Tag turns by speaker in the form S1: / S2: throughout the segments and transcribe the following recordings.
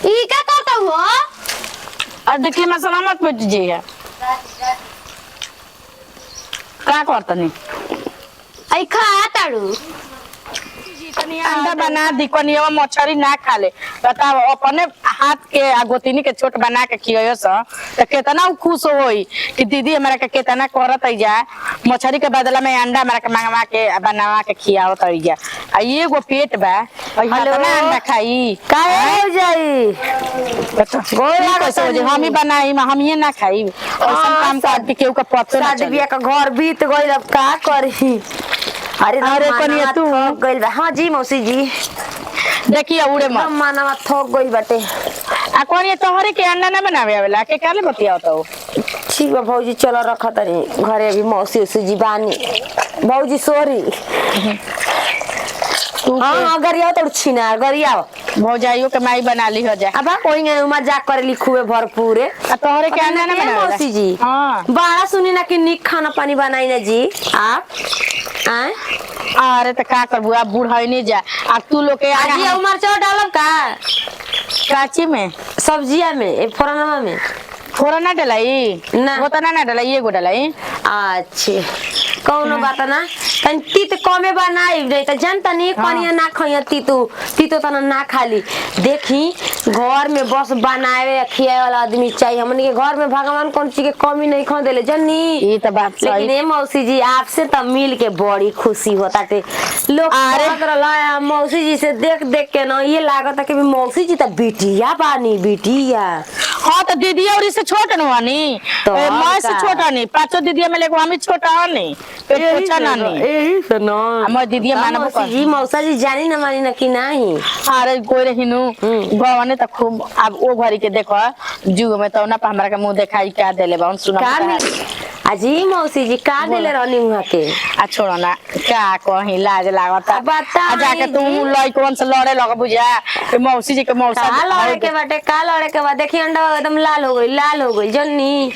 S1: ई क्या करता हो?
S2: और देखिए मसाला मत पीट दीजिएगा। क्या करता नहीं
S1: आई खा ताड़ू
S2: अंडा बना दी कनिया मछरी ना खा ले। बताओ अपने हाथ के गोतिनी के छोट बना के खियो स तो कितना खुश होई कि दीदी हमरा के कितना करत आई जा। मछरी के बदला में अंडा हमरा के मंगवा के बनावा के खियावत आई जा। आ ये गो पेट बा हेलो अंडा खाई
S1: काहे हो जाई
S2: गोला कैसे हो जे हम ही बनाई हम ही ना खाई ऐसा काम कर के केहू का पत्तो ना
S1: शादी बियाह का घर बीत गइल अब का करी। अरे
S2: कनिया तू
S1: गइल बा। हां जी मौसी जी
S2: देखिए उड़े मत
S1: मानवा थक गइल बाटे।
S2: आ कनिया तोहरे के अंडा ना बनावे आवेला के काले बतियावत हो।
S1: ठीक बा भौजी चलो रखा तनी घरे अभी मौसी उसी जी बानी। भौजी सॉरी हाँ गरिया तो छीना गरिया
S2: भौजाइयो के माई बना ली हो जाए।
S1: अब कोई मजाक करे लिखुए भरपूर
S2: तोहरे के अंडा ना बनावे
S1: मौसी जी।
S2: हां
S1: बड़ा सुनी ना कि निक खाना पानी बनाई ना जी आप आए।
S2: अरे तो का करबू आप बूढ़ाई नहीं जा आ तू लोग के
S1: आज ये उमर चो डालब का
S2: काची में
S1: सब्जिया में फोरनमा में
S2: फोरन ना डलाई
S1: ना
S2: वो तो ना डलाई ये गो डलाई।
S1: अच्छे कौनो बात ना तन तीत कमे बनाई रे त जनता नहीं कनिया ना खइया तीतो तना ना खाली देखी घर में बस बनावे खियाए वाला आदमी चाहिए। हमनी के घर में भगवान कौन चीज के कमी नहीं खो देले जन्नी
S2: ये तो बात सही।
S1: लेकिन ए मौसी जी आपसे त मिल के बड़ी खुशी होता टे लोग कहत रहला मौसी जी से देख देख के ना ये लागत है कि मौसी जी त बिटिया बानी बिटिया।
S2: हां तो दीदी और इससे छोटा नवानी तो मैं से छोटा नहीं पांचों दीदी में लेको हम ही छोटा नहीं पूछा ना नहीं
S1: यही से ना
S2: हम दीदी मानबो कर
S1: जी मौसा जी जानी ना मानी ना कि नहीं।
S2: अरे कोई रहिनु गवने त खूब अब ओ घरी के देखो जुग में तो ना हमरा के मुंह देखाई क्या देले बा सुना
S1: अजी मौसी जी का देले रहनी वहां के
S2: आ छोड़ो ना क्या कहीं लाज लागता
S1: बता
S2: जाके तू लइकन से लड़े लग बुझा मौसी जी के मौसा
S1: का लड़े के बाटे का लड़े के बाद देखी अंडा एकदम लाल हो गई जन्नी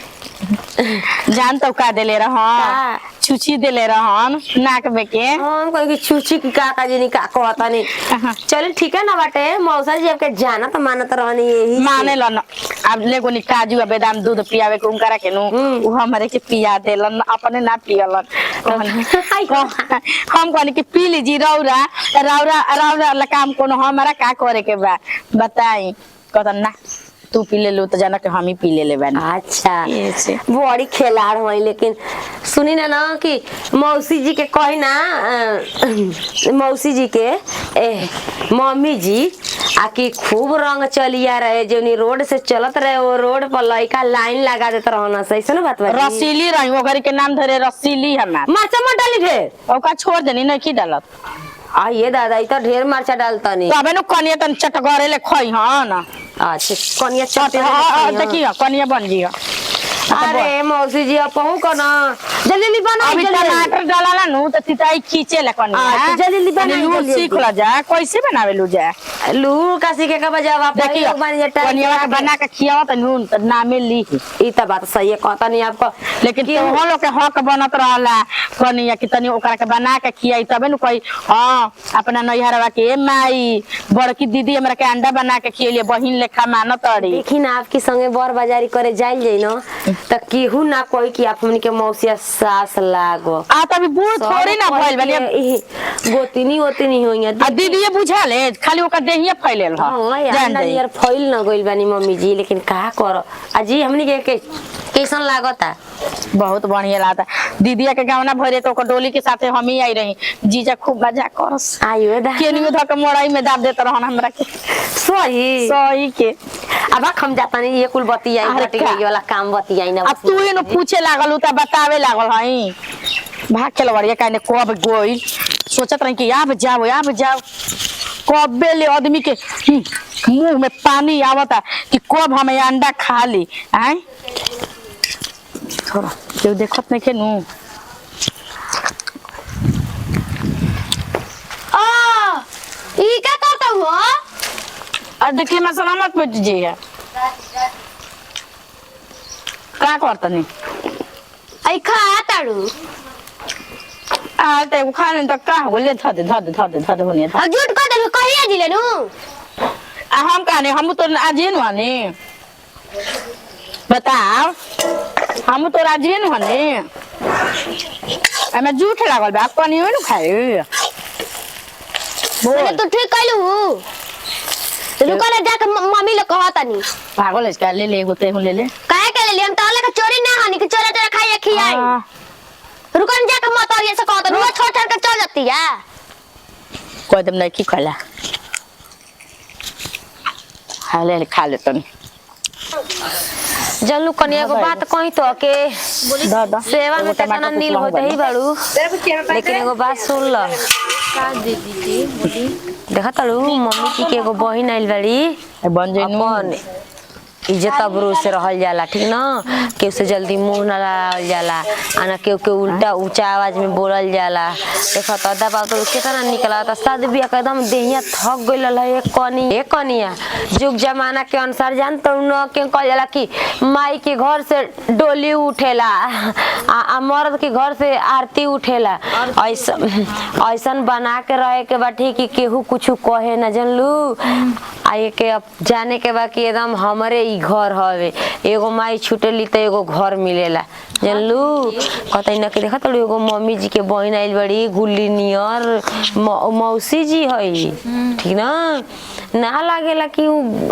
S2: जान तो का देले रहन छुची देले रहन नाक में के
S1: हम कोई की छुची की का जी नहीं का कहता नहीं। चल ठीक है ना बाटे मौसा जी आपके जाना तो मानत रहनी यही
S2: माने लन अब लेगो नि काजू बादाम दूध पियावे के उनकरा के नु उ हमरे के पिया देलन अपने ना पियलन। हम कहनी कि पी लीजी रौरा रौरा रौरा ला काम कोनो हमरा का करे के बा बताई कहत ना तू पी ले लो तो जाना कि हम ही पी ले बानी।
S1: अच्छा बड़ी खिलाड़ हुई लेकिन सुनी ना ना कि मौसी जी के कही ना मौसी जी के मम्मी जी आकि खूब रंग चलिया रहे जो रोड से चलत रहे वो रोड पर लड़का लाइन लगा देते रहना सही से ना बात
S2: रसीली रही वो घर के नाम धरे रसीली हमार
S1: मरचा मत डाली फिर
S2: ओका छोड़ देनी नहीं की डालत
S1: आ ये दादा इतना ढेर मरचा डालता नहीं
S2: तबे न कनिया तन चटगरे ले खई हन।
S1: अच्छा कनिया चट
S2: देखिए कनिया बन जी।
S1: अरे मौसी जी अब पहू को ना जल्दी बना
S2: अभी टमाटर डाला नु तो तिताई खींचे ला कनिया
S1: जल्दी बना
S2: लू सीख ला जा कैसे बनावे लू जा
S1: लू का सीखे का बजाव आप
S2: देखिए कनिया के बना के खियाओ त नून त नामे ली
S1: ई त बात सही है कहता नहीं आपको
S2: लेकिन तो हम लोग के हक बनत रहला कनिया कि तनी ओकरा के बना के खियाई तबे नु कोई हां अपना नैहरवा के माई बड़की दीदी हमरा के अंडा बना के खियले बहिन लेखा मानत अड़ी।
S1: देखी ना आपकी संगे बर बाजारी करे जाइल जाई ना त केहू ना कोई कि आप हमनी के मौसिया सास लागो
S2: आ तभी बूढ़ थोड़ी ना भइल बनी
S1: गोतिनी ओतिनी होइया
S2: आ दीदी ये बुझा ले खाली ओकर देहिए फैलेल ह
S1: जान यार फैल न गइल बानी मम्मी जी लेकिन का करो अजी हमनी के कैसन लागता
S2: बहुत बढ़िया लागता। दीदिया के गावना भरे तो ओकर डोली के साथे हम ही आई रही जीजा खूब मजा करस
S1: आइयो दा
S2: केनियो धक मोड़ाई में दाब देत रहन हमरा के सही के
S1: अब हम जाता नहीं ये कुल बतियाई घटी गई वाला काम बतियाई ना
S2: अब तू एनो पूछे लागल त बतावे लागल हई भाग के लवड़िया काने कब गोइल सोचत रही कि अब जाओ कबे ले आदमी के मुंह में पानी आवता कि कब हम अंडा खा ली आए थोड़ा जो देखत नहीं के नु
S1: ई क्या करता हो
S2: और देखिए मसाला मत पीट दीजिएगा। क्या करता नहीं
S1: आई खा ताड़ू
S2: आ ते खाने तो का हो ले धद होने था
S1: झूठ कर दे कहिया दिले नु
S2: हम कहने हम तो राजी न हनी बताओ हम तो राजी न हनी हमें झूठ लागल बा पानी न खाई
S3: मैंने तो ठीक कहलू रुका ना जाके मम्मी लोग कहता नहीं
S2: पागल इसका ले ले गोते ले ले
S3: काहे के लिए हम ताले का चोरी ना हनी कि चोरा चोरा खाई खियाई रुका ना जाके मत और ये से कहता रुआ छोड़ छोड़ के चल जाती है
S2: कोई दम नहीं की खला हाले खा ले तनी
S1: जल्लू कनिया को बात कही तो के
S2: दादा
S1: सेवा में कितना नील होते ही बाड़ू लेकिन एगो बात सुन ल देखा ताड़ू मम्मी की के एगो बहिन आइल बाड़ी
S2: बन जाइनु
S1: अपन इज्जत अबरू से रहल जाला ठीक ना केहू से जल्दी मुंह ना लगावल जाला आना केहू के उल्टा ऊंचा आवाज में बोलल जाला देखा तो दबा तो कितना निकला था शादी बियाह का एकदम देहिया थक गइल है एक कनिया जुग जमाना के अनुसार जान तो न के कहल जाला कि माई के घर से डोली उठेला आ मर्द के घर से आरती उठेला ऐसन बना के रहे के बाटी कि केहू कुछ कहे ना जानलू आए के अब जाने के बा कि एकदम हमारे ई घर हवे एगो माई छुटेली तो एगो घर मिलेला जानलू कहते न कि देखा तो एगो मम्मी जी के बहन आइल बड़ी गुल्ली नियर मौसी जी हई ठीक ना लागेला कि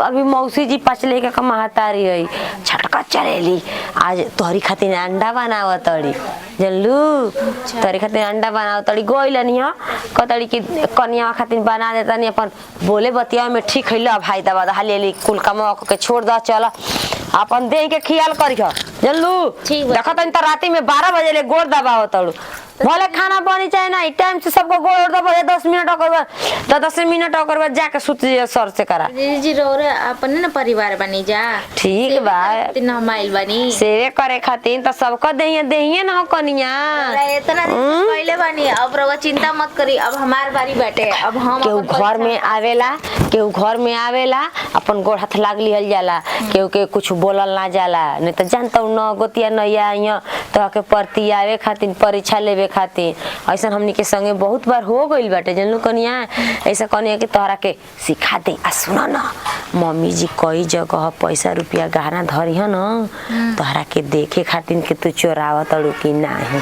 S1: अभी मौसी जी पचले के महतारी हई छटका चलेली आज तोहरी खातिर अंडा बनाव तड़ी जानलू तोहरी खातिर अंडा बनाव तड़ी गोइल निया कहतड़ी कि कनिया खातिर बना देता नहीं अपन बोले बतिया में ठीक है ला भाई दबा हाली कुल कमा के छोड़ दा चल अपन देह के ख्याल करी जानलू देखा तनी तो राती में 12 बजे ले गोड़ दबाव तड़ू भले खाना बनी चाहे ना टाइम से सबको गोड़ दबा 10 मिनट और 10 मिनट और जाके सुत सर से करा
S4: जी रोरे अपने ना परिवार बनी जा
S1: ठीक बा
S4: तीन माइल बनी
S1: सेवे करे खातिर तो सबको देहिए ना हो कनिया
S4: इतना पहले बनी अब रवा चिंता मत करी अब हमार बारी बैठे अब हम
S1: केहू घर में आवेला अपन गोड़ हाथ लाग लिहल जाला केहू के कुछ बोलल ना जाला नहीं तो जानता न गोतिया नैया तो के परती आवे खातिर परीक्षा लेवे खातिर ऐसा हमनी के संगे बहुत बार हो गइल बाटे जानलू कनिया ऐसा कनिया कि तोहरा के सिखा दे आ सुना ना मम्मी जी कई जगह पैसा रुपया गहना धरी है ना तोहरा के देखे खातिर के तू चोरावत तड़ू कि नाही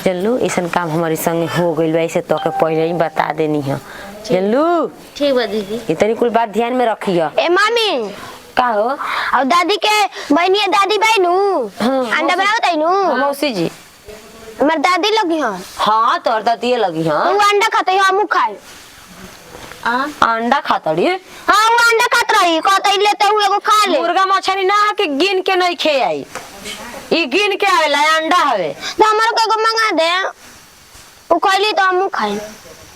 S1: जानलू ऐसा काम हमारे संगे हो गइल बा ऐसे तो के पहले ही बता देनी है जानलू
S4: ठीक बा दीदी
S1: इतनी कुल बात ध्यान में रखियो
S3: ए मामी
S1: का हो
S3: और दादी के बहनिया दादी भाई नु अंडा बनाओ ताई नु
S1: मौसी जी
S3: हमर दादी लगी हां
S1: हाँ तोर दादी लगी हाँ
S3: वो अंडा खाते हम खाए
S1: अंडा खातड़ी
S3: हां वो अंडा खात रही कहते लेते हुए एगो खा ले
S1: मुर्गा मछली ना के गिन के नहीं खे आई ई गिन के आवेला अंडा हवे
S3: तो हमर को एगो मंगा दे वो खइली तो हम खाए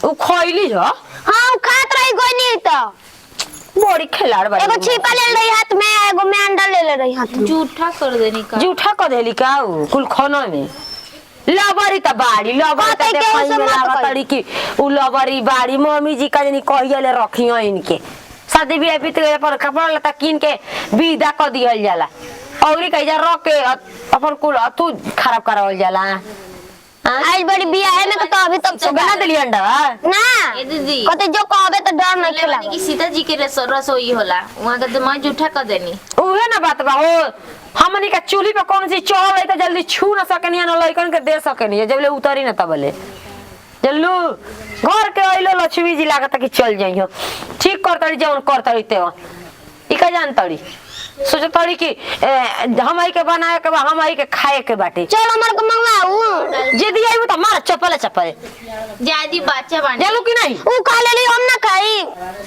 S1: उ खइली हो
S3: हां खात रही कोई नहीं तो
S1: बड़ी खिलाड़ बा
S3: एगो छिपा ले रही हाथ में एगो में अंडा ले रही हाथ में
S4: झूठा कर देनी का
S1: जूठा क देली का उ कुल खाना में लबरी त बाड़ी लबरी त
S3: कहते
S1: देखई
S3: के
S1: में
S3: मत
S1: लागत तड़ी कि उ लबरी बाड़ी मम्मी जी का जनी कहिया ले रखियो इनके शादी बियाह बीत गए पर कपड़ा लता किन के विदा क दिहल जाला औरी कहिजा रख के अपन कुल तू खराब करावल जाला
S3: आज बड़ी बिया है ना तो अभी तक
S1: तो बना देली अंडा
S3: ना
S4: ए दीदी
S3: कहते जो कहबे तो डर नहीं खेला
S4: कि सीता जी के रसोई होला वहां का तो मैं झूठा कर देनी
S1: उहे ना बात बा हो हमनी का चूल्ही पे कौन सी चढ़ रही तो जल्दी छू ना सकेनी ना लइकन के दे सकेनी जब ले उतरी ना तबले जल्लू घर के आइलो लक्ष्मी जी लागत कि चल जाइयो ठीक करतड़ी जौन करतड़ी ते ई का जानतड़ी सोचतड़ी कि हमई के बनाए के बा हमई के खाए के बाटे
S3: चल हमर को मंगवाऊ
S1: जे दिया आइबो त मार चप्पल
S4: जादी बच्चा बन
S1: जल्लू कि नहीं
S3: ऊ खा लेली हम ना खाई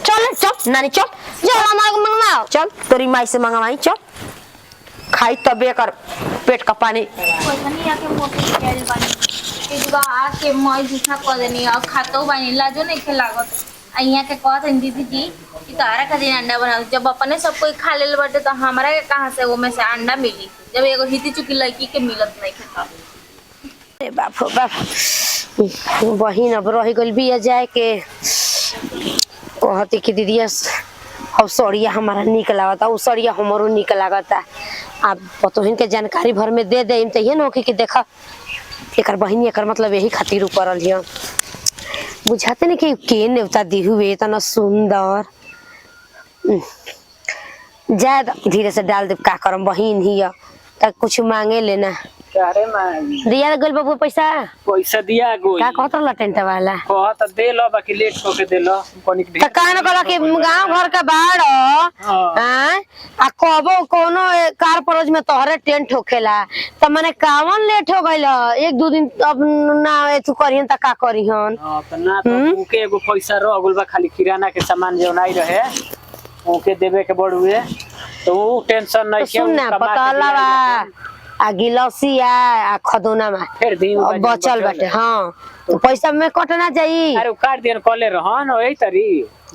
S1: चल चल नानी चल
S3: चल हमर को मंगवाओ
S1: चल तोरी माई से मंगवाई चल खाई तबे कर पेट का पानी
S4: कोनी आके मोटे खेल बनी एक बार आके मैं झूठा कर देनी और खातो बनी लाजो नहीं के लागत अइया के कहत हैं दीदी जी कि तारा का दिन अंडा बनाओ जब अपने सब कोई खा लेल बाटे तो हमरा के कहां से वो में से अंडा मिली जब एगो हिती चुकी लड़की के मिलत नहीं खाता
S1: ए बाप हो बाप बहिन अब रह गइल बिया जाए के कहती कि दीदिया अब सड़िया हमारा निक लागता उ सड़िया हमरो निक लागता अब पतोहिन के जानकारी भर में दे दे त ये न कि देखा एकर बहिनी एकर मतलब यही खातिर ऊपर लिया बुझाते नहीं कि के नेवता दी हुए इतना सुंदर जा धीरे से डाल दे, का करम बहिन ही त कुछ मांगे लेना।
S5: अरे मां
S1: दिया गल बाबू पैसा
S5: पैसा दिया गोई
S1: का कहत रहला टेंट वाला
S5: कहत दे लो बाकी लेट को के दे लो कोनी के
S1: त कान कहला कि गांव घर का बाड़ हां आ कबो कोनो कार परोज में तोहरे टेंट होखेला त माने कावन लेट हो गइल एक दो दिन अब ना तू करिहन त का करिहन।
S5: हां त ना तो उके एगो पैसा रह गइल बा खाली किराना के सामान जो नहीं रहे ओके देवे के बड़ुए तो वो टेंशन नहीं के
S1: सुन ना पतला बा आ गिलसिया आ खदोना में
S5: फिर दिन
S1: बचल बाटे। हां तो पैसा में कटना चाहिए।
S5: अरे काट दियन कले रहन ओही तरी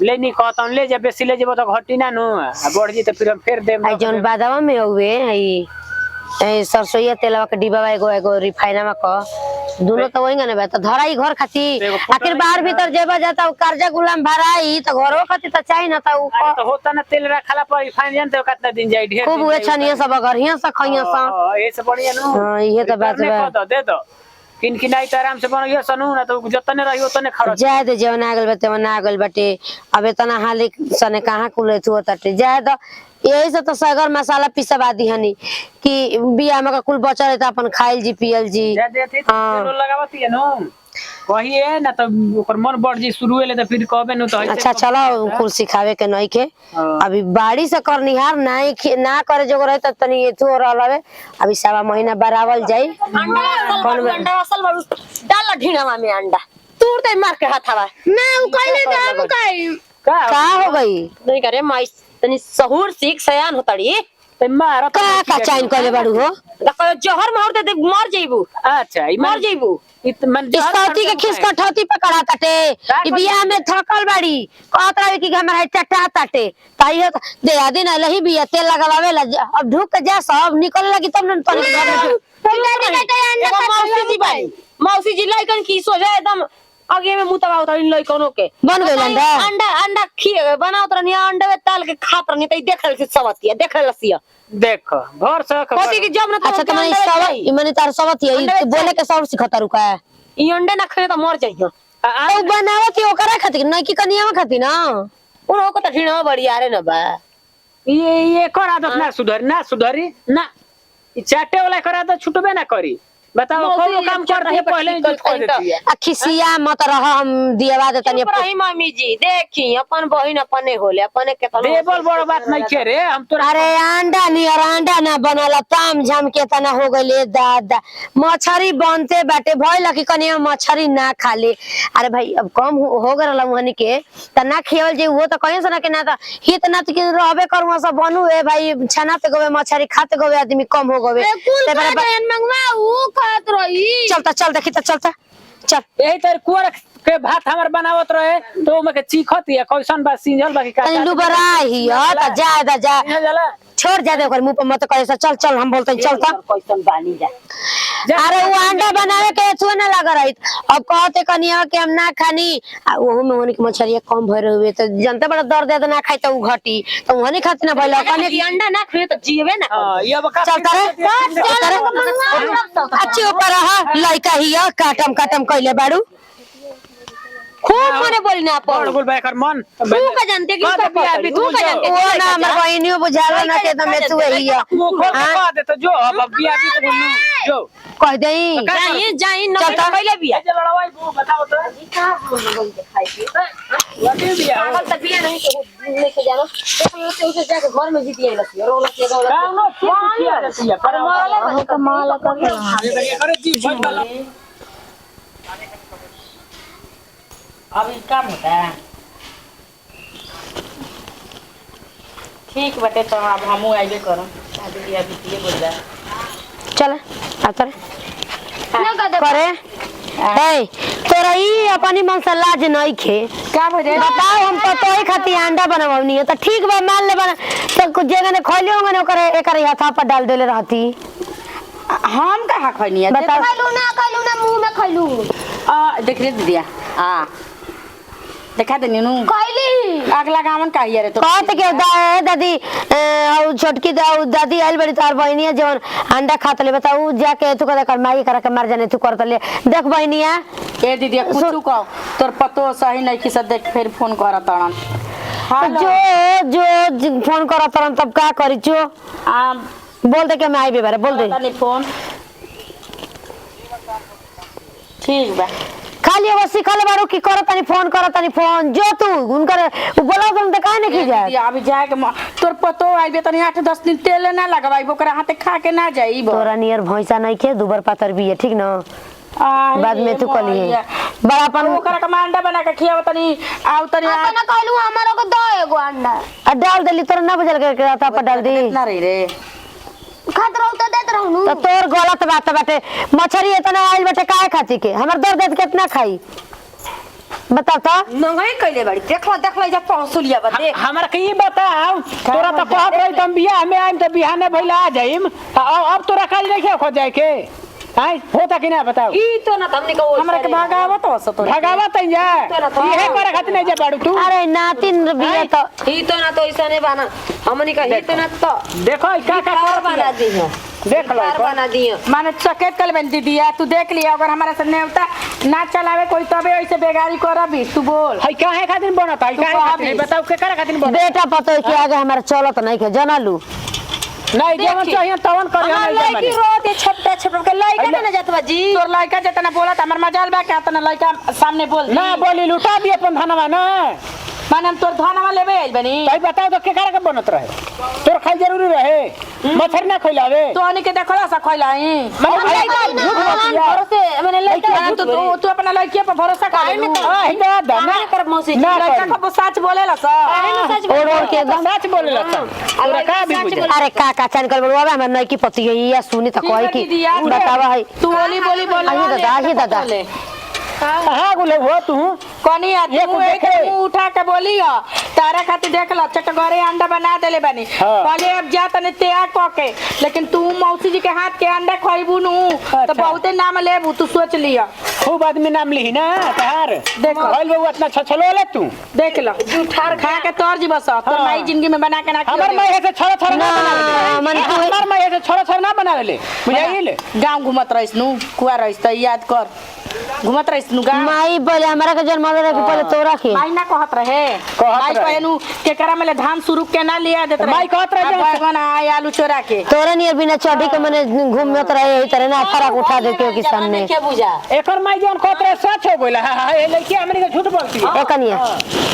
S5: लेनी कहतन ले जा बेसी ले जेबो त घटी ना नु आ बढ़ जी त फिर हम फेर देम।
S1: आई जोन बादावा में हुए आई सरसोईया तेलवा के डिब्बा एगो रिफाइनमा क दोनों तो वही ना बा त धराई घर खाती आखिर बाहर भीतर जेबा जाता कर्जा गुलाम भराई त घरो खाती त चाहिए ना त
S5: तो होता ना तेल रखला पर रिफाइन जान त कितना दिन जाई ढेर
S1: खूब उहे छनिया सब घरिया से खइया सा।
S5: हां ए से बढ़िया नु
S1: हां ये त बात बा
S5: दे दो किन आई त आराम से बनइयो सनु ना तो जतने रही ओतने खर्च
S1: जाए दे जवन आ गइल बाटे वन आ गइल बाटे अब इतना हाल सने कहां कुले तू ताटे जाए द यही से तो सगर मसाला पिसवा दी हनी कि बिया में का कुल बचल है त अपन खाइल जी पियल जी।
S5: जा देती तेल लगावती है नु वही है ना तो ओकर मन बढ़ जी शुरू ले तो फिर कहबे नु तो
S1: अच्छा चलो कुल सिखावे के नहीं के अभी बाड़ी से करनिहार नहीं ना करे जो रहे त तनी एथु रहलवे अभी सवा महीना बरावल जाई।
S2: अंडा असल बाबू
S1: डाल ढीनावा में अंडा तूर दे मार के हाथावा
S2: ना उ कइले दाम काई
S1: का हो गई
S2: नहीं करे माई तनी सहूर सीख सयान होतड़ी
S5: ते मार
S1: का चाइन करे बाड़ू हो
S2: देखो जहर मार दे मर जइबू।
S5: अच्छा
S2: मर जइबू
S5: इत मन
S1: इस्तौती के खिस कठौती पकड़ा ताटे ई बिया में थकल बाड़ी कहत रहे कि हमरा टटा ताटे ताई दे आदि ना लही बिया तेल लगावे ला अब ढुक के जा सब निकल लगी तब न तनी
S2: मौसी जी लाइकन की सो जाए एकदम आगे में मुतवा उतरी लइकनो के
S1: बन गइल अंडा
S2: अंडा खिए बनावत रहनी अंडे में ताल के खात रहनी त देखल से सबतिया देखल लसिया
S5: देख भर से
S2: कथि की जब न
S1: अच्छा त मने सब ई मने तार सबत है बोले के सब सिखता रुका है
S2: ई अंडे ना खाए त मर जाइयो
S1: तो बनावत है ओकरा खातिर नहीं की कनिया खातिर ना
S2: उन को त ढीणा बढ़िया रे न बा
S5: ये कर आदत ना सुधरी ना ई चाटे वाला कर आदत छुटबे ना करी बताओ कोनो काम करती है पहले ही जुट कर देती है।
S1: खिसिया मत रह हम दियवा दे तनी
S2: रही मम्मी जी देखी अपन बहिन अपने होले अपने के तनो
S5: देबल बड़ बात नहीं के रे हम तो
S1: अरे अंडा नियर अंडा ना बनला ताम झाम के तना हो गइले दादा मछरी बनते बाटे भइल कि कनिया मछरी ना खाले अरे भाई अब कम हो गरला वहनी के त ना खेवल जे वो त कहीं से ना के ना त हित ना त के रहबे करू सब बनू ए भाई छाना पे गवे मछरी खाते गवे आदमी कम हो गवे ते
S2: मंगवा ऊ खात रही
S1: चल देखी त चल
S5: यही तर कुर के भात हमर बनावत रहे तो ओमे के चीखत है कैसन बा सिंजल बा की का
S1: लुबरा ही त जा
S5: जाला
S1: छोड़ जा दे ओकर मुंह पे मत करे चल हम बोलते चल त
S2: कैसन बानी जा
S1: अरे वो अंडा बनावे के छुआ ना लग रही अब कहते कनिया के हम ना खानी ओहू में होनी के मछरिया कम भरे हुए तो जनता बड़ा दर्द है तो ना खाई तो उ घटी तो वहनी खाती ना भइला कने
S2: की अंडा ना खाए त जीवे ना
S5: हां ये बका
S1: चल अच्छे ऊपर रहा लइका हिया काटम कइले बाड़ू खूब मने बोली ना
S5: पड़ बोल बा कर मन
S2: तू का जानते कि तू का जानते
S1: वो ना हमर बहिनियो बुझाला ना के एकदम तू हिया
S5: वो खोल के कह दे तो जो अब बिया भी तो बोलू जो
S1: कह देई
S2: जाई न पहले बिया
S5: ये लड़वाई वो बताओ तो
S2: का बोल के खाई के
S5: ये बिया
S2: पागल त बिया नहीं के लेके जानो तो उसे जाके घर में जीतिए लसी रोला के
S5: कानो किया देती है पर
S2: माला तो माला कर
S5: करे जी भइल
S2: अब काम होता है ठीक बटे तो अब हमू आइबे करम शादी बियाह बीतिए बोल जा
S1: चल आतर करे ए तोरा ई अपनी मन से लाज नहीं खे
S2: क्या बजे
S1: बताओ हम तो तोही खाती अंडा बनावनी है तो ठीक बा मान ले बना तो कुछ जगह ने खोले होंगे ने ओकरे एकरे हाथा पर डाल देले रहती
S2: हम कहाँ खैनी है
S1: बताओ
S3: खैलू ना मुंह में खैलू
S2: देख रे दीदिया हां देखा दे नीनू
S3: खैली
S2: आग लगावन काहिए रे तो
S1: कहते के दादी और छोटकी दादी आइल बड़ी तार बहनिया जवन अंडा खात ले बताऊ जाके तू कदा कर माई करा के मार जाने तू करत ले देख बहनिया
S2: ए दीदिया कुछ कहो तोर पतो सही नहीं कि देख फिर फोन करत तड़न
S1: जो फोन करत तरन तब का करी जो बोल दे के मैं आई बे बारे बोल दे
S2: तनी फोन ठीक बा
S1: खाली वो सिखल बारू की करत तनी फोन जो तू उनकर बोला तुम त काहे नहीं जाए
S2: अभी जाए के तोर पतो आइबे तनी 8-10 दिन तेल ना लगवाइबो ओकरा हाथे खा के ना जाइबो
S1: तोरा नियर भैंसा नहीं के दुबर पातर भी है ठीक ना बाद में तू कली है बड़ापन
S2: ओकरा का अंडा बना के खियाव तनी आउ तनी
S3: अपना कहलू हमारो को दो एगो अंडा
S1: डाल देली तोरा ना बजल के आता पर डाल दी
S2: ना रही रे
S3: खात रहू तो देत रहू
S1: तो तोर गलत बात बाटे मछरी इतना आइल बाटे काहे खाती के हमर दर्द देत कितना खाई बता तो
S6: नंगई कइले बाड़ी देखला जा पहुंचलिया बा देख
S5: हमरा के ई बताओ तोरा त कहत रही तुम बियाह में आइम त बिहाने भइला आ जाइम अब तोरा काज नहीं खो जाए के हाय होता कि ना बताओ
S6: ई तो ना हमने को
S2: हमरा के भागावत हो सो तोरा
S5: भगावत जा इहे करे खातिर नहीं जा बाड़ू तू
S1: अरे नातिन बिया तो
S6: ई तो ना तो ऐसा नहीं बना हमनी का ही तो ना तो
S5: देखो का का
S6: कार बना दी है
S5: देख लो
S6: कार बना दी है
S2: माने चकेत कल बन दीदी तू देख लिया अगर हमारा से नेवता ना चलावे कोई तबे ऐसे बेगारी करबी तू बोल
S5: हाय काहे खातिर बनत है काहे खातिर बताओ के करे खातिर बनत
S1: बेटा पतो के आगे हमारा चलत नहीं के जना लू
S5: नहीं जेवन चाहिए तवन करी हम नहीं
S6: लड़की रोते छोटा छोटा के लड़का ना जात बा जी
S2: तोर लड़का जितना बोलत हमर मजाल बा के तना लड़का सामने बोल
S5: ना बोली लुटा दिए अपन धनवा ना
S2: माने हम तोर धनवा लेबे आइल बनी
S5: भाई बताओ तो के करे के बनत रहे तोर खाई जरूरी रहे मछर ना खइलावे
S2: तो हनी के देखला सा खइलाई
S5: झूठ बतिया
S6: भरोसे मैंने लड़का
S2: तू अपना लड़की पर भरोसा कर
S5: हां दादा ना
S6: कर मौसी
S5: ना
S2: लड़का को सच बोलेला सा
S1: ओड़ के एकदम
S5: सच बोलेला तोरा का भी बुझे
S1: अरे का चैन कर बोलवा हमर नहीं की पति है या सुनी त कोई की बतावा है
S2: तू बोली बोल
S1: आही दादा
S5: कहां गुले हो तू
S2: कोनी
S5: ये
S2: तू
S5: कुछ
S2: एक
S5: देखे।
S2: मुंह उठा के बोली हो तारा खातिर देख लो चटगरे अंडा बना देले बनी
S5: हाँ।
S2: पहले अब जा तने त्याग क के लेकिन तू मौसी जी के हाथ के अंडा खइबू नु तो
S5: अच्छा।
S2: बहुते नाम लेबू तू सोच लिया
S5: खूब आदमी नाम लिही ना तहार
S2: देखो।
S5: भइल बहू इतना छछलोले तू
S2: देख लो जूठार खा के तोर जी बस तो
S5: हाँ।
S2: नई जिंदगी में बना के ना
S5: हमर मैं ऐसे छोरा छोरा ना
S1: ना, मन
S5: बनावे
S1: तू-
S5: हमर मैं ऐसे छोरा छोरा ना बनावेले बुझाइल
S2: गांव घुमत रहिस नु कुआ रहिस त याद कर घुमत रहिस नु गांव
S1: माई पहले हमरा के जन्म दे के पहले तोरा के
S2: माई ना कहत रहे माई
S5: रहे।
S2: कहनु केकरा में धान शुरू के ना लिया देत रहे
S5: माई कहत रहे
S2: अब
S5: जे-
S2: बैगन आय आलू चोरा के
S1: तोरा नियर बिना चढ़ी के मने घूमत रहे यही तरह ना फराक उठा दे के सामने
S6: क्या बुझा
S5: एकर माई जौन कहत रहे सच हो गइल हां ए लड़की हमनी के झूठ बोलती है
S1: ओ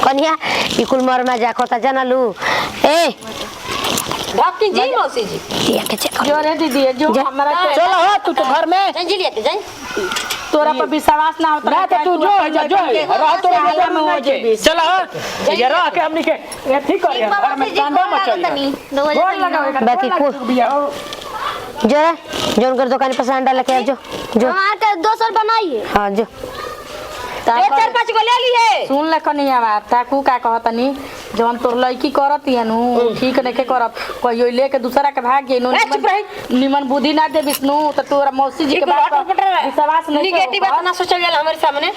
S1: कनिया ई कुल मर में जाखोता जानलू ए
S6: ढक्की जी मौसी जी
S1: ये के चेक
S2: जो रे दीदी जो हमरा के
S5: चलो हो तू तो घर में
S6: जी लिया के जाई
S2: तोरा पर विश्वास ना होता
S5: ना तो तू जो है जा जो है रह तो
S2: साला में हो जेबी
S5: चलो हो ये रह के हमनी के ये ठीक कर घर में कांडा मचल गोड़ लगावे
S1: बाकी कुछ जो जोन कर दुकान पर अंडा लेके आ जो जो
S3: हमार के दोसर बनाइए
S1: हां जो
S6: एक चार पांच को ले लिए
S2: सुन ले कनिया बात ताकू का कहतनी जवन तोर लड़की करत यानु ठीक नके करत कोई लेके दूसरा के भाग गई नु निमन बुद्धि ना दे विष्णु त तोरा मौसी जी के बात पर विश्वास नहीं
S6: निगेटिव बात ना सोचल जाला हमारे सामने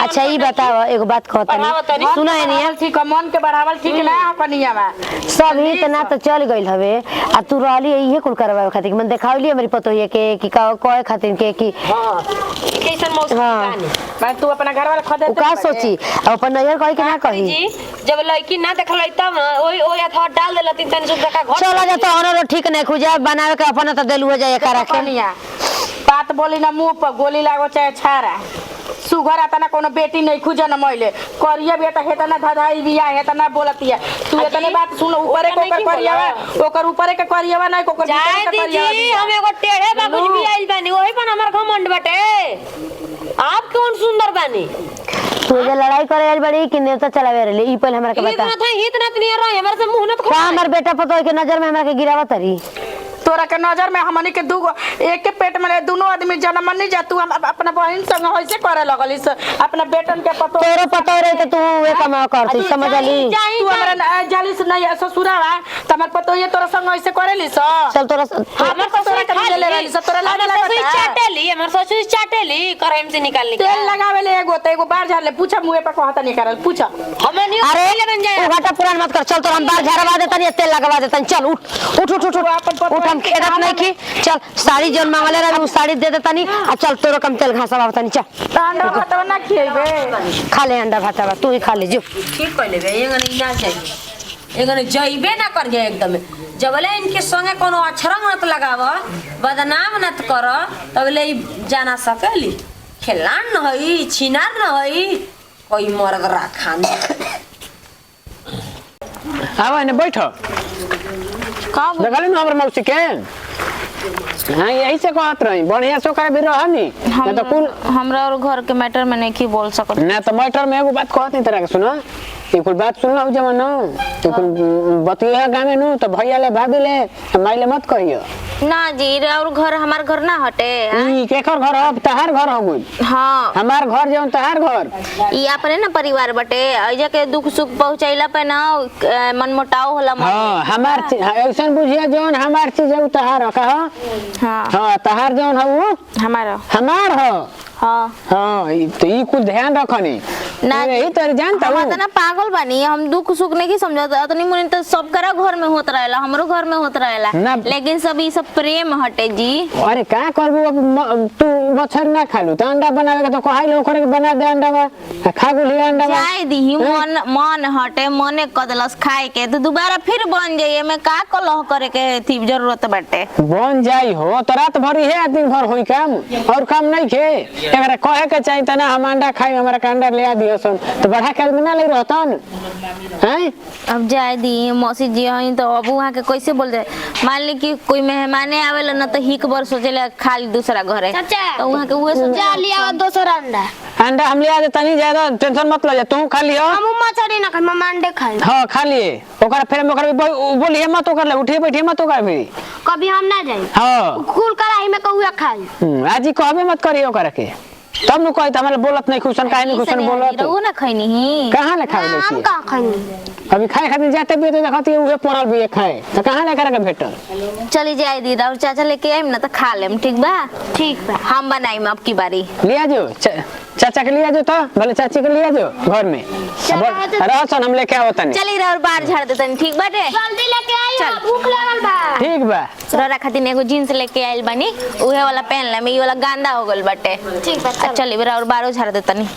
S1: अच्छा ई बताओ एगो बात कहतनी सुना है निया
S2: ठीक है मन के बढ़ावल ठीक ना हो कनिया बा
S1: सब ही तना तो चल गइल हवे आ तू रहली इहे कुल करवावे खातिर मन देखावली हमरी पतोहिए के कि कोए खातिर के कि
S6: हां कैसन मौसी
S1: हाँ।
S6: कहानी
S2: मैं तू अपना घर वाला खदे
S1: उ का सोची अब अपन नजर कहि के ना कही
S6: जी जब लड़की ना देखल तब ओई ओई हाथ डाल देला तीन तीन रुपया का घर
S1: चला जा तो हनो ठीक नहीं खुजा बनावे के अपन तो देलु हो जाए करा के
S2: कनिया बात बोली ना मुंह पर गोली लागो चाहे छारा सुघर आता ना कोनो बेटी नहीं खुजा न मइले करिया बेटा हेता ना धधाई बिया हेता ना बोलतिया तू इतने बात सुन ऊपर के ओकर करिया ओकर ऊपर के करिया ना ओकर
S6: जाए दीदी हम एगो टेढ़े बाबूजी भी आइल बानी ओही पर हमर घमंड बाटे आप कौन सुंदर बानी
S1: तू जे लड़ाई करे आइल बड़ी कि नेता चलावे रहले ई पहले हमरा के बता
S6: इतना था इतना नहीं रहा हमारे से मुंह न
S1: का हमर बेटा पतो के नजर में हमरा के गिरावा तरी
S2: तोरा के नजर में हमनी के दूगो एक के पेट में दोनों आदमी जन्म नहीं जा तू अपना बहन संग होइसे करे लगलिस अपना बेटन के पतो
S1: तोरो पतो रहे तो तू वे कमा करती समझ ली
S2: तू हमरा जालिस नहीं ससुरावा तमर पतो ये तोरा संग होइसे करेलिस
S1: चल तोरा
S6: हमर ससुर
S2: के ले रहलिस तोरा लाज लागता
S6: चाटेली हमर ससुर चाटेली करम से निकाल
S2: तेल लगावे ले एगो त एगो बार झाले पूछा मुंह पे कहता नहीं करल पूछा
S6: हमें नहीं
S1: अरे
S6: ले बन जाए
S1: तू घाटा पुरान मत कर। चल तो हम बाल झाड़वा देतनी तेल लगवा देतनी। चल उठ उठ उठ उठ उठ हम खेदत नहीं की। चल साड़ी जौन मांगले रहे उ साड़ी दे देतनी आ चल तोरो कम तेल घासवा बतानी। चल
S2: अंडा भात ना खिएबे
S1: खा ले अंडा भात तू ही खा ले जो।
S6: ठीक कर लेबे एगने ना चाहिए एगने जइबे ना कर जाए एकदम जबले इनके संगे कोनो अछरंग मत लगाव बदनाम मत कर तबले जाना सकेली खिलान न हई छिनार न हई कोई मर्द राखान
S5: आवा ने बैठो
S2: का
S5: देखले न हमर मौसी के हां यही से कहत रही बढ़िया से करे भी रहनी न तो कुल
S4: हमरा और घर के मैटर में नहीं की बोल सकत
S5: ना तो मैटर में एगो बात कहत नहीं तरह के सुनो ये कुल बात सुनना हो जमानो तो कुल बतिया गामे नु तो भैया ले भाभी ले माइले मत कहियो
S4: ना जी और घर हमार घर ना हटे
S5: ई केकर घर अब तहार घर हो गई
S4: हाँ
S5: हमार घर जौन तहार घर
S4: ये अपने ना परिवार बटे ऐजा के दुख सुख पहुंचाइला पे ना मनमुटाव होला मन
S5: हां हमार ऐसन बुझिया जौन हमार चीज है तहार कहो
S4: हाँ
S5: हां तहार जौन है वो
S4: हमारा
S5: हमार हो
S4: हाँ
S5: हां तो ई कुल ध्यान रखनी
S4: ना
S5: यही तो जानता
S4: हम
S5: हूं
S4: तो ना पागल बनी हम दुख सुख नहीं की समझत अतनी मुनि तो सब करा घर में होत रहेला हमरो घर में होत रहेला
S5: ना।
S4: लेकिन सब ई सब प्रेम हटे जी
S5: अरे का करबू अब तू मच्छर ना खालू तो अंडा बनावे तो कहाई लो करे बना दे अंडा बा खा गुली अंडा बा
S4: जाय दी मन हटे मने कदलस खाए के तो दोबारा फिर बन जाइए में का कलह करे के थी जरूरत बाटे
S5: बन जाई हो तो रात भर ही दिन भर होई काम और काम नहीं खे एकरा कहे के चाहिए तना हम अंडा खाई हमरा के अंडा ले आ दियो सन तो बढ़ा के ना ले रहतन हैं
S4: अब जाए दी मौसी जी हई तो अब वहाँ के कैसे बोल जाए मान ली कि कोई मेहमाने आवेला ना तो हिक बार सोचेला खाली दूसरा घरे
S3: चाचा
S4: तो वहाँ के उहे सोच
S3: जा लिया दोसर अंडा
S5: अंडा हम ले आ देता नहीं ज्यादा टेंशन मत ले जा तू खा लियो
S3: हम मछली ना खाई हम अंडे खाई
S5: हां खा लिए ओकरा फिर हम ओकरा बोलिए मत ओकर ले उठिए बैठिए मत ओकरा भी
S3: कभी हम ना जाई
S5: हां
S3: कुल कढ़ाई में कहुआ खाई
S5: आज ही कहबे मत करियो ओकरा के तब नु कहत हमरा बोलत नहीं खुशन काहे नहीं खुशन बोलत
S4: रहू ना खैनी ही
S5: कहां ले खाए
S3: हम
S5: छी
S3: का खाई
S5: अभी खाए खातिर जाते भी तो देखती उहे पड़ल भी खाए तो कहां ले करे के भेटल
S4: चली जाए दी राउर चाचा लेके आइम ना तो खा लेम ठीक बा
S3: ठीक बा
S4: हम बनाइम अब की बारी
S5: लिया जो चाचा के लिया जो तो भले चाची के लिया जो घर में रह सन हम लेके आवत नहीं
S4: चली राउर बाहर झाड़ देतन ठीक बाटे
S3: जल्दी लेके आई
S4: चल।
S3: भूख लागल बा
S5: ठीक बा
S4: रोरा खातिर एगो जींस लेके आइल बानी उहे वाला पहन ले में ई वाला गांदा हो गइल बाटे
S3: ठीक बा
S4: चली राउर बाहर झाड़ देतनी